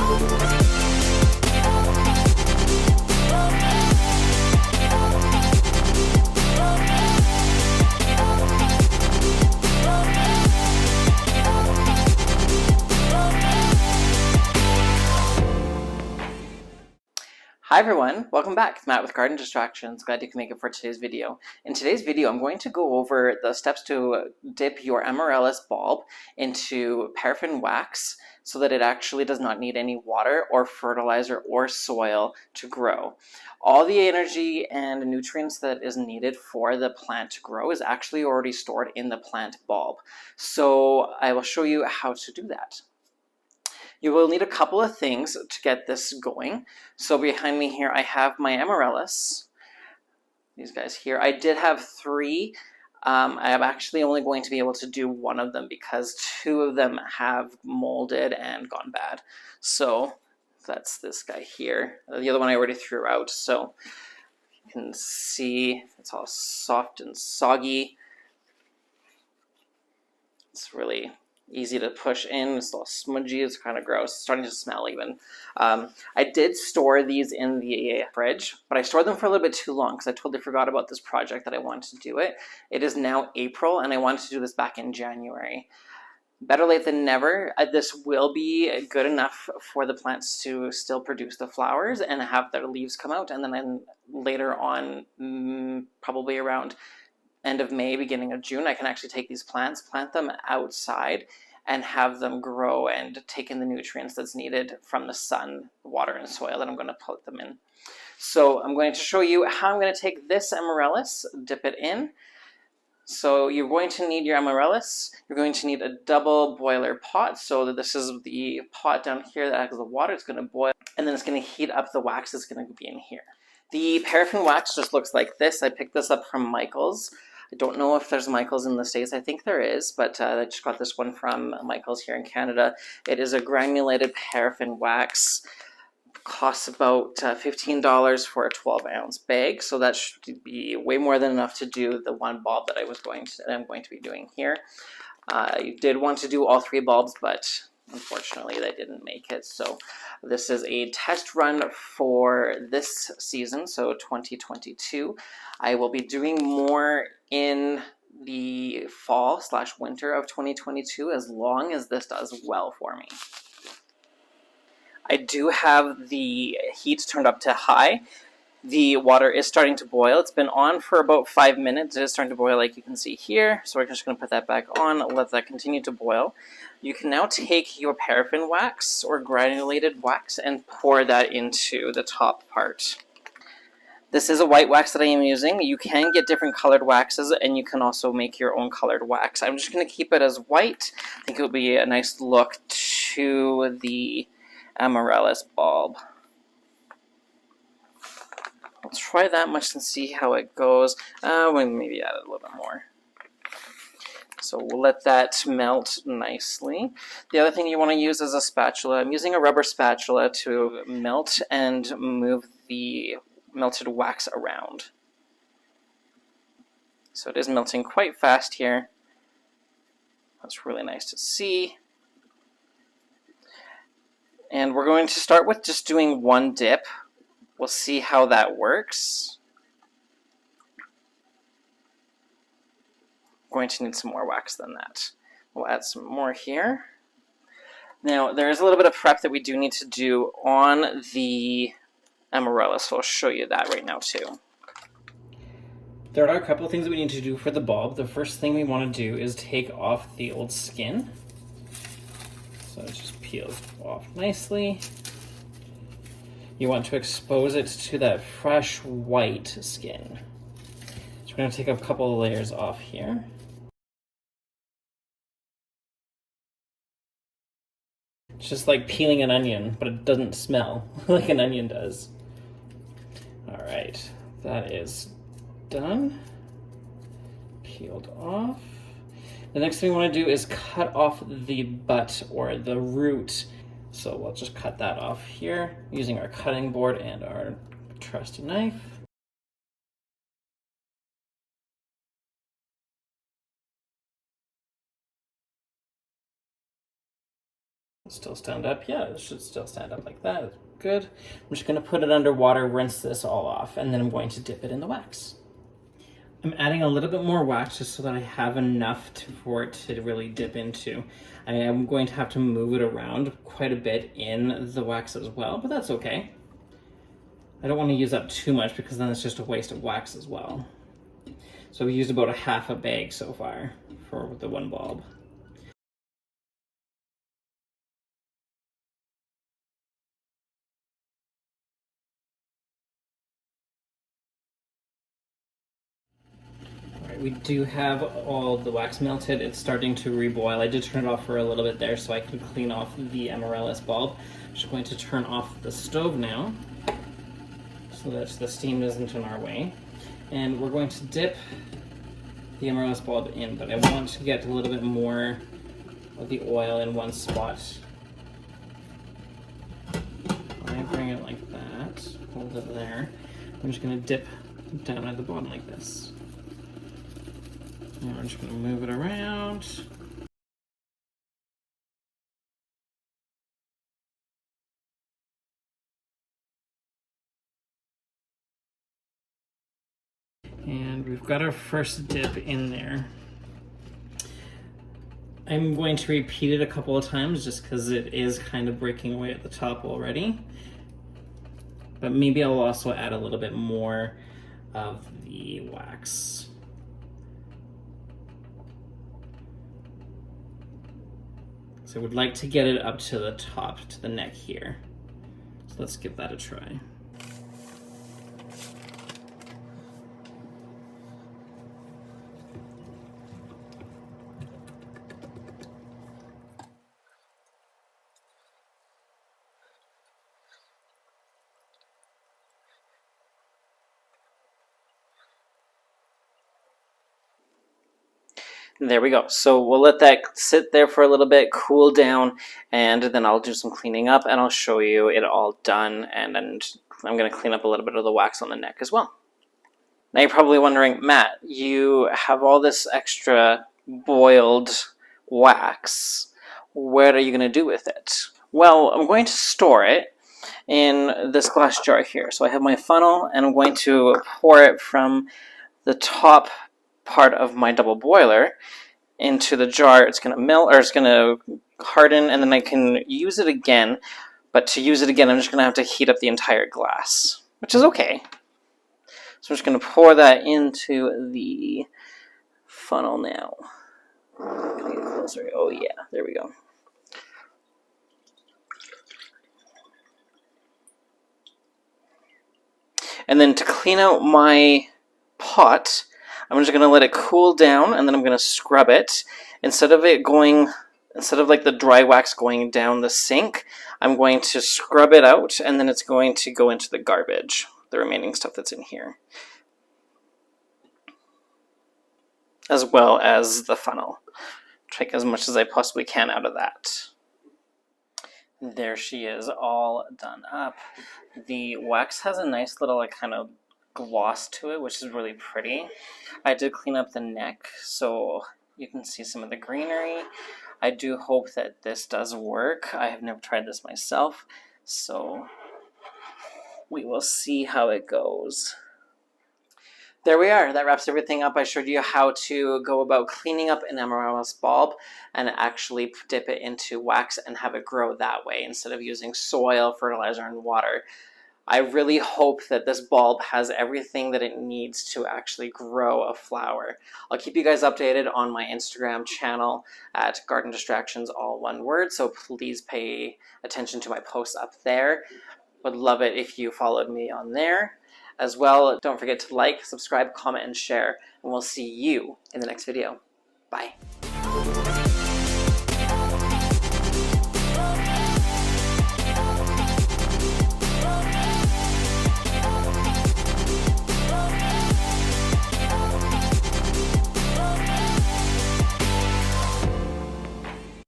Hi everyone, welcome back. It's Matt with Garden Distractions. Glad you can make it for today's video. In today's video, I'm going to go over the steps to dip your Amaryllis bulb into paraffin wax so that it actually does not need any water or fertilizer or soil to grow. All the energy and nutrients that is needed for the plant to grow is actually already stored in the plant bulb. So I will show you how to do that. You will need a couple of things to get this going. So behind me here, I have my Amaryllis. These guys here. I did have 3. I am actually only going to be able to do one of them because 2 of them have molded and gone bad. So that's this guy here. The other one I already threw out. So you can see it's all soft and soggy. It's really easy to push in. It's all smudgy. It's kind of gross. It's starting to smell even. I did store these in the fridge, but I stored them for a little bit too long because I totally forgot about this project that I wanted to do it. It is now April, and I wanted to do this back in January. Better late than never. This will be good enough for the plants to still produce the flowers and have their leaves come out, and then later on, probably around end of May, beginning of June, I can actually take these plants, plant them outside, and have them grow and take in the nutrients that's needed from the sun, water, and soil that I'm going to put them in. So I'm going to show you how I'm going to take this Amaryllis, dip it in. So you're going to need your Amaryllis. You're going to need a double boiler pot. So this is the pot down here that has the water. It's going to boil, and then it's going to heat up the wax that's going to be in here. The paraffin wax just looks like this. I picked this up from Michael's. I don't know if there's Michael's in the States. I think there is, but I just got this one from Michael's here in Canada. It is a granulated paraffin wax. Costs about $15 for a 12-ounce bag, so that should be way more than enough to do the one bulb that I'm going to be doing here. I did want to do all 3 bulbs, but unfortunately they didn't make it. So this is a test run for this season, so 2022. I will be doing more in the fall/winter of 2022 as long as this does well for me. I do have the heat turned up to high. The water is starting to boil. It's been on for about 5 minutes. It is starting to boil like you can see here. So we're just going to put that back on, let that continue to boil. You can now take your paraffin wax or granulated wax and pour that into the top part. This is a white wax that I am using. You can get different colored waxes, and you can also make your own colored wax. I'm just going to keep it as white. I think it will be a nice look to the Amaryllis bulb. I'll try that much and see how it goes. Maybe add a little bit more. So we'll let that melt nicely. The other thing you want to use is a spatula. I'm using a rubber spatula to melt and move the melted wax around. So it is melting quite fast here. That's really nice to see. And we're going to start with just doing one dip. We'll see how that works. I'm going to need some more wax than that. We'll add some more here. Now, there is a little bit of prep that we do need to do on the Amaryllis, so I'll show you that right now too. There are a couple of things that we need to do for the bulb. The first thing we want to do is take off the old skin. So it just peels off nicely. You want to expose it to that fresh white skin. So we're going to take a couple of layers off here. It's just like peeling an onion, but it doesn't smell like an onion does. All right, that is done. Peeled off. The next thing we want to do is cut off the butt or the root. So we'll just cut that off here using our cutting board and our trusty knife. still stand up? Yeah, it should still stand up like that. Good. I'm just going to put it under water, rinse this all off, and then I'm going to dip it in the wax. I'm adding a little bit more wax just so that I have enough for it to really dip into. I am going to have to move it around quite a bit in the wax as well, but that's okay. I don't want to use up too much because then it's just a waste of wax as well. So we used about a half a bag so far for the one bulb. We do have all the wax melted. It's starting to reboil. I did turn it off for a little bit there so I could clean off the Amaryllis bulb. I'm just going to turn off the stove now so that the steam isn't in our way. And we're going to dip the Amaryllis bulb in, but I want to get a little bit more of the oil in one spot. I bring it like that, hold it there. I'm just going to dip down at the bottom like this. I'm just going to move it around. And we've got our first dip in there. I'm going to repeat it a couple of times just because it is kind of breaking away at the top already. But maybe I'll also add a little bit more of the wax. So I would like to get it up to the top, to the neck here. So let's give that a try. There we go. So we'll let that sit there for a little bit, cool down, and then I'll do some cleaning up and I'll show you it all done, and then I'm going to clean up a little bit of the wax on the neck as well. Now you're probably wondering, Matt, you have all this extra boiled wax. What are you going to do with it? Well, I'm going to store it in this glass jar here. So I have my funnel and I'm going to pour it from the top part of my double boiler into the jar. It's going to melt, or it's going to harden, and then I can use it again. But to use it again, I'm just going to have to heat up the entire glass, which is okay. So I'm just going to pour that into the funnel now. Can I get closer? Oh yeah, there we go. And then to clean out my pot, I'm just going to let it cool down, and then I'm going to scrub it. Instead of like the dry wax going down the sink, I'm going to scrub it out, and then it's going to go into the garbage, the remaining stuff that's in here, as well as the funnel. Take as much as I possibly can out of that. There she is, all done up. The wax has a nice little like kind of gloss to it, which is really pretty. I did clean up the neck so you can see some of the greenery. I do hope that this does work. I have never tried this myself, so we will see how it goes. There we are. That wraps everything up. I showed you how to go about cleaning up an Amaryllis bulb and actually dip it into wax and have it grow that way instead of using soil, fertilizer, and water. I really hope that this bulb has everything that it needs to actually grow a flower. I'll keep you guys updated on my Instagram channel at Garden Distractions, all one word, so please pay attention to my posts up there. Would love it if you followed me on there. As well, don't forget to like, subscribe, comment, and share, and we'll see you in the next video. Bye.